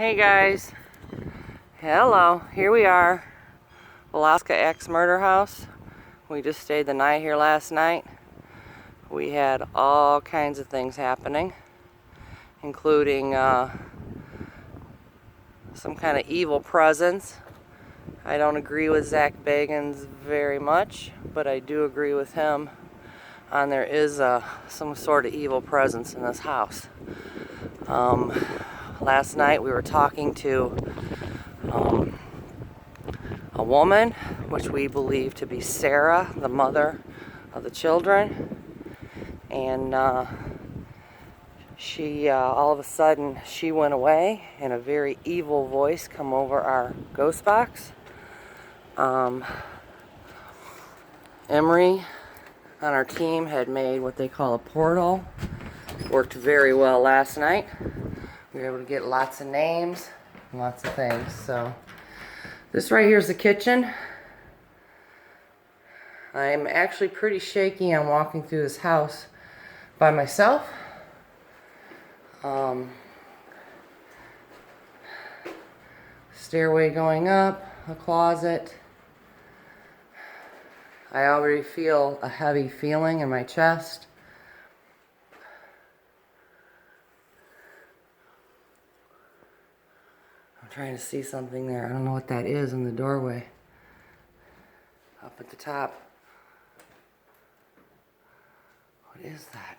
Hey guys, hello, here we are, Villisca ex-murder house. We just stayed the night here last night. We had all kinds of things happening, including some kind of evil presence. I don't agree with Zach Bagans very much, but I do agree with him on there is some sort of evil presence in this house. Last night we were talking to a woman, which we believe to be Sarah, the mother of the children, and she all of a sudden she went away and a very evil voice come over our ghost box. Emery on our team had made what they call a portal. Worked very well last night. We were able to get lots of names and lots of things. So this right here is the kitchen. I'm actually pretty shaky on walking through this house by myself. Stairway going up, a closet. I already feel a heavy feeling in my chest. I'm trying to see something there. I don't know what that is in the doorway. Up at the top. What is that?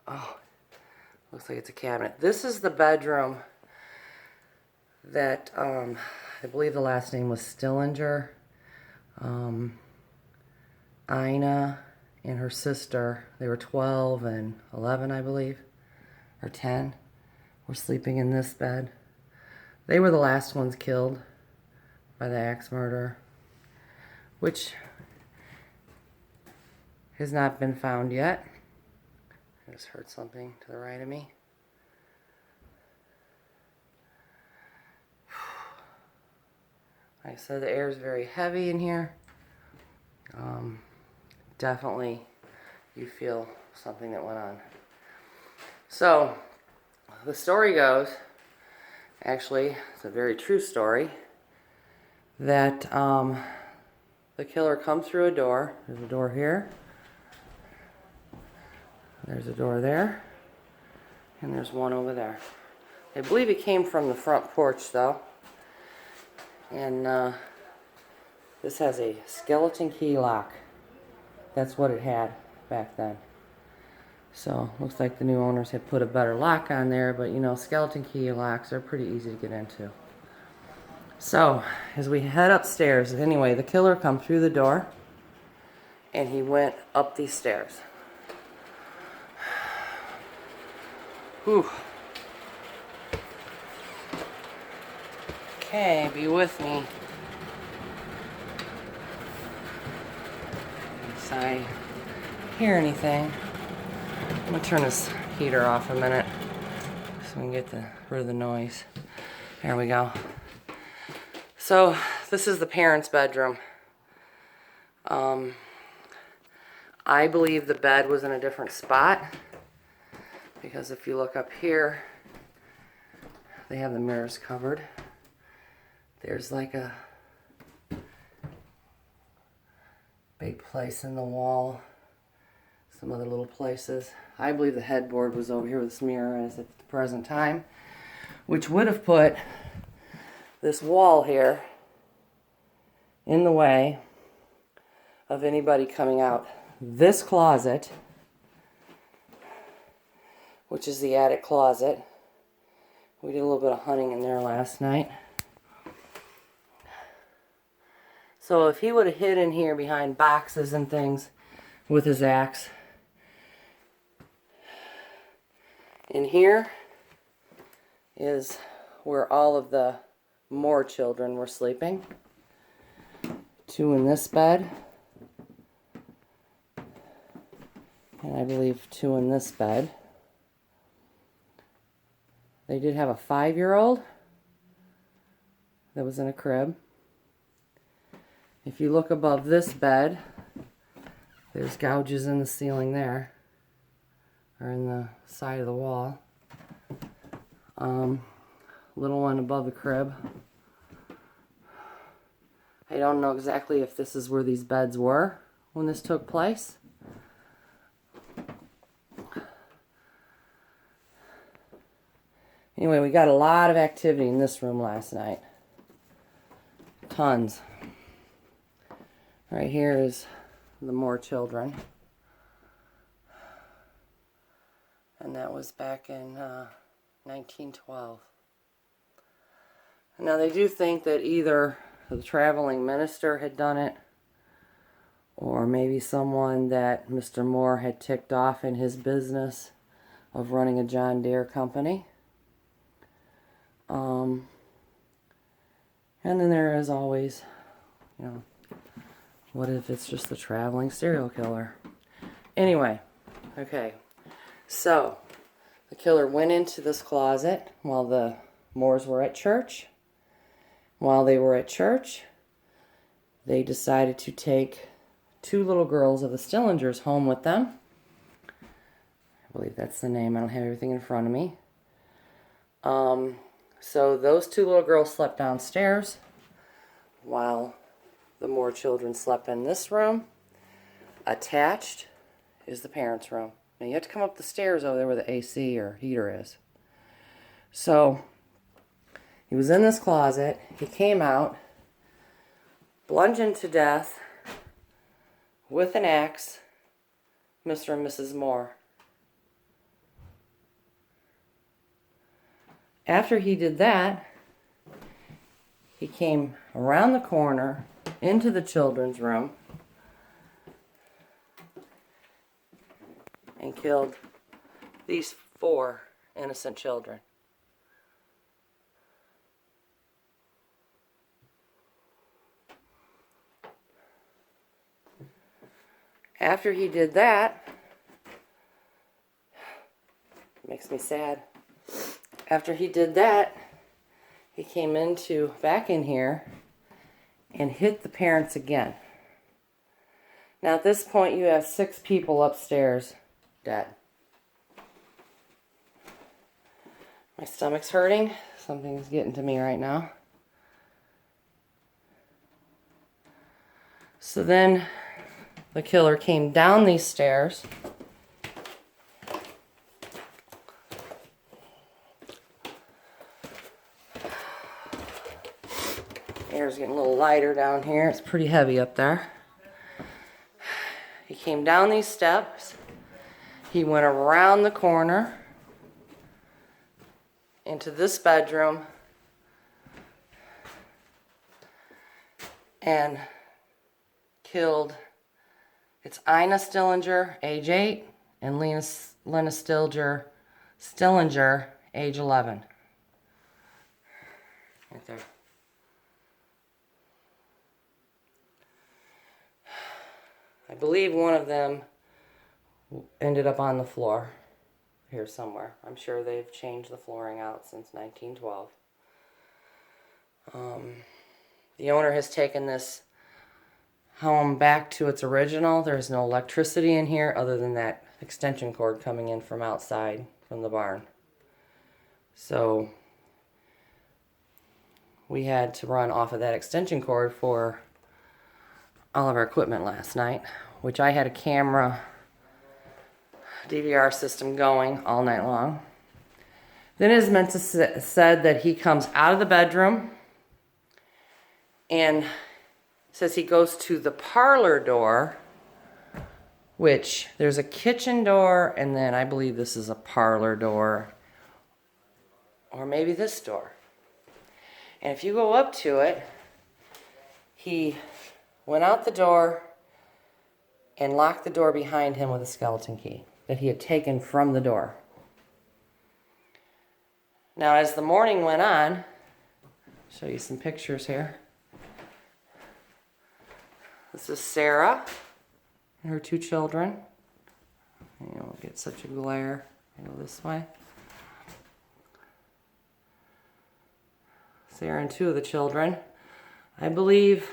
Oh, looks like it's a cabinet. This is the bedroom that I believe the last name was Stillinger. Ina and her sister, they were 12 and 11, I believe, or 10, were sleeping in this bed. They were the last ones killed by the axe murder, which has not been found yet. I just heard something to the right of me. Like I said, the air is very heavy in here. Definitely you feel something that went on. So the story goes, actually it's a very true story, that the killer comes through a door. There's a door here, there's a door there, and there's one over there. I believe he came from the front porch though. And this has a skeleton key lock. That's what it had back then. So looks like the new owners had put a better lock on there, but you know, skeleton key locks are pretty easy to get into. So as we head upstairs, anyway, the killer come through the door and he went up these stairs. Whew. Okay, be with me. If I hear anything, I'm gonna turn this heater off a minute so we can get rid of the noise. There we go. So this is the parents' bedroom. I believe the bed was in a different spot because if you look up here, they have the mirrors covered. There's like a big place in the wall, some other little places. I believe the headboard was over here where this mirror is at the present time, which would have put this wall here in the way of anybody coming out. This closet, which is the attic closet, we did a little bit of hunting in there last night. So if he would have hid in here behind boxes and things with his axe. In here is where all of the more children were sleeping. 2 in this bed. And I believe 2 in this bed. They did have a 5-year-old that was in a crib. If you look above this bed, there's gouges in the ceiling there, or in the side of the wall. Little one above the crib. I don't know exactly if this is where these beds were when this took place. Anyway, we got a lot of activity in this room last night. Tons. Right here is the Moore children. And that was back in 1912. Now they do think that either the traveling minister had done it, or maybe someone that Mr. Moore had ticked off in his business of running a John Deere company. And then there is always, you know, what if it's just the traveling serial killer? Anyway, okay, so the killer went into this closet while the Moores were at church. While they were at church, they decided to take 2 little girls of the Stillingers home with them. I believe that's the name. I don't have everything in front of me. So those 2 little girls slept downstairs while the Moore children slept in this room. Attached is the parents' room. Now you have to come up the stairs over there where the AC or heater is. So he was in this closet. He came out, bludgeoned to death with an axe, Mr. and Mrs. Moore. After he did that, he came around the corner into the children's room and killed these 4 innocent children. After he did that, it makes me sad. After he did that, he came back in here and hit the parents again. Now at this point you have 6 people upstairs dead. My stomach's hurting. Something's getting to me right now. So then the killer came down these stairs. Air's getting a little lighter down here. It's pretty heavy up there. He came down these steps. He went around the corner into this bedroom and killed, it's Ina Stillinger, age 8, and Lena Stillinger, age 11. Right there. I believe one of them ended up on the floor here somewhere. I'm sure they've changed the flooring out since 1912. The owner has taken this home back to its original. There's no electricity in here other than that extension cord coming in from outside from the barn. So we had to run off of that extension cord for all of our equipment last night, which I had a camera DVR system going all night long. Then it is meant to said that he comes out of the bedroom and says he goes to the parlor door, which there's a kitchen door, and then I believe this is a parlor door, or maybe this door. And if you go up to it, he went out the door and locked the door behind him with a skeleton key that he had taken from the door. Now, as the morning went on, I'll show you some pictures here. This is Sarah and her 2 children. You don't get such a glare. I go this way. Sarah and 2 of the children. I believe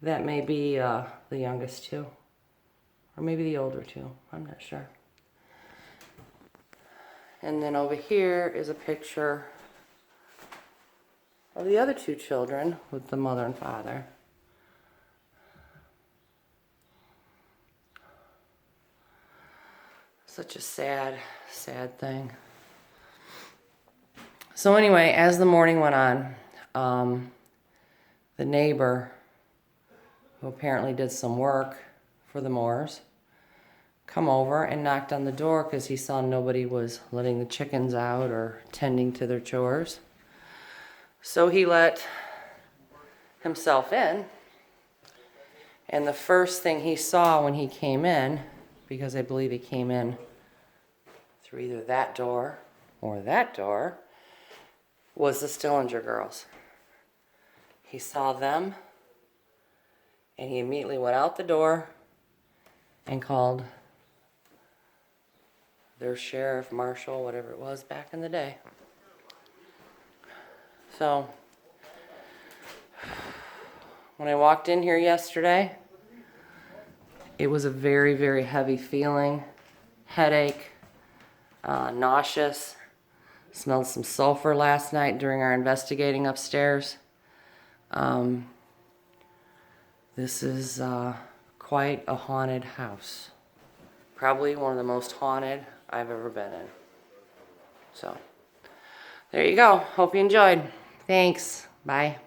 that may be the youngest 2. Or maybe the older 2. I'm not sure. And then over here is a picture of the other two children with the mother and father. Such a sad, sad thing. So anyway, as the morning went on, the neighbor, who apparently did some work for the Moores, come over and knocked on the door because he saw nobody was letting the chickens out or tending to their chores. So he let himself in, and the first thing he saw when he came in, because I believe he came in through either that door or that door, was the Stillinger girls. He saw them, and he immediately went out the door and called their sheriff, marshal, whatever it was back in the day. So, when I walked in here yesterday, it was a very, very heavy feeling, headache, nauseous. Smelled some sulfur last night during our investigating upstairs. This is quite a haunted house. Probably one of the most haunted I've ever been in. So, there you go. Hope you enjoyed. Thanks. Bye.